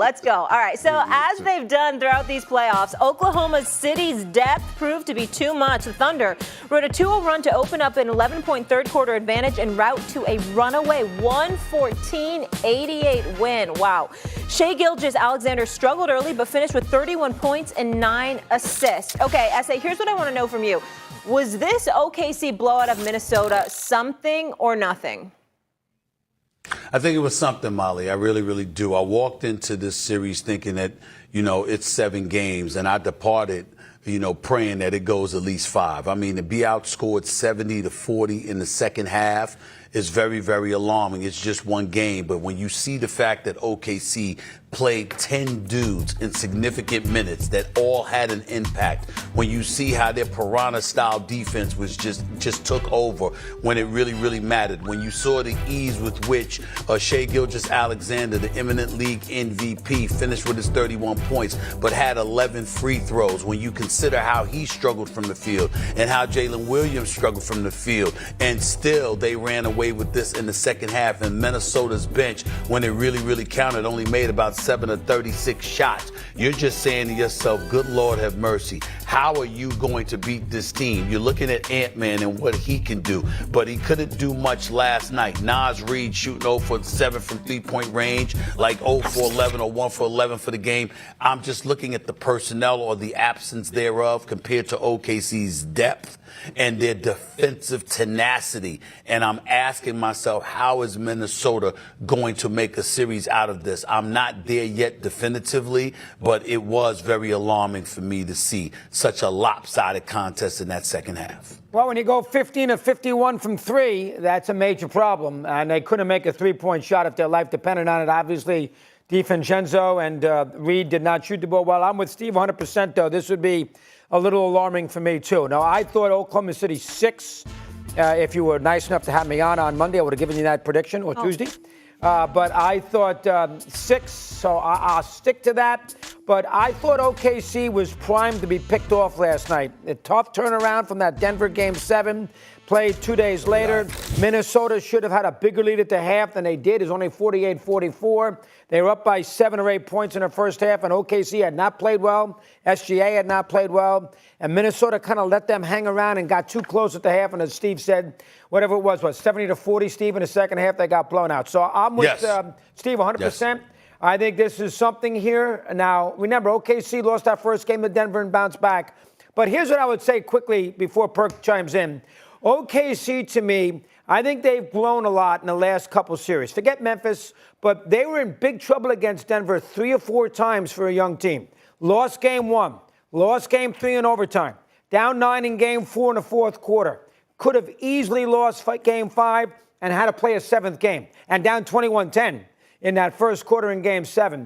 Let's go. All right, so as they've done throughout these playoffs, Oklahoma City's depth proved to be too much. The Thunder rode a 2-0 run to open up an 11-point third-quarter advantage en route to a runaway 114-88 win. Wow. Shai Gilgeous-Alexander struggled early but finished with 31 points and 9 assists. Okay, S.A., here's what I want to know from you. Was this OKC blowout of Minnesota something or nothing? I think it was something, Molly. I really, really do. I walked into this series thinking that, it's 7 games, and I departed, praying that it goes at least 5. I mean, to be outscored 70-40 in the second half is very, very alarming. It's just one game. But when you see the fact that OKC played 10 dudes in significant minutes that all had an impact, when you see how their piranha-style defense was just took over when it really, really mattered, when you saw the ease with which Shai Gilgeous-Alexander, the eminent league MVP, finished with his 31 points, but had 11 free throws, when you consider how he struggled from the field and how Jalen Williams struggled from the field, and still they ran away with this in the second half, and Minnesota's bench, when it really, really counted, only made about 7 of 36 shots. You're just saying to yourself, good Lord have mercy. How are you going to beat this team? You're looking at Ant-Man and what he can do, but he couldn't do much last night. Naz Reid shooting 0 for 7 from three-point range, like 0 for 11 or 1 for 11 for the game. I'm just looking at the personnel or the absence thereof compared to OKC's depth and their defensive tenacity. And I'm asking myself, how is Minnesota going to make a series out of this? I'm not there yet definitively, but it was very alarming for me to see such a lopsided contest in that second half. Well, when you go 15 of 51 from 3, that's a major problem. And they couldn't make a 3-point shot if their life depended on it. Obviously, DiVincenzo and Reed did not shoot the ball well. I'm with Steve 100%, though. This would be a little alarming for me, too. Now, I thought Oklahoma City 6. If you were nice enough to have me on Monday, I would have given you that prediction, or Tuesday. But I thought 6, so I'll stick to that. But I thought OKC was primed to be picked off last night. A tough turnaround from that Denver Game 7. Played 2 days later. Minnesota should have had a bigger lead at the half than they did. It's only 48-44. They were up by 7 or 8 points in the first half, and OKC had not played well. SGA had not played well. And Minnesota kind of let them hang around and got too close at the half. And as Steve said, whatever it was, 70-40, Steve, in the second half, they got blown out. So I'm with Steve 100%. Yes. I think this is something here. Now, remember, OKC lost that first game to Denver and bounced back. But here's what I would say quickly before Perk chimes in. OKC, to me, I think they've blown a lot in the last couple series. Forget Memphis, but they were in big trouble against Denver 3 or 4 times for a young team. Lost game 1, lost game 3 in overtime, down 9 in game 4 in the fourth quarter. Could have easily lost game 5 and had to play a 7th game, and down 21-10 in that first quarter in game 7.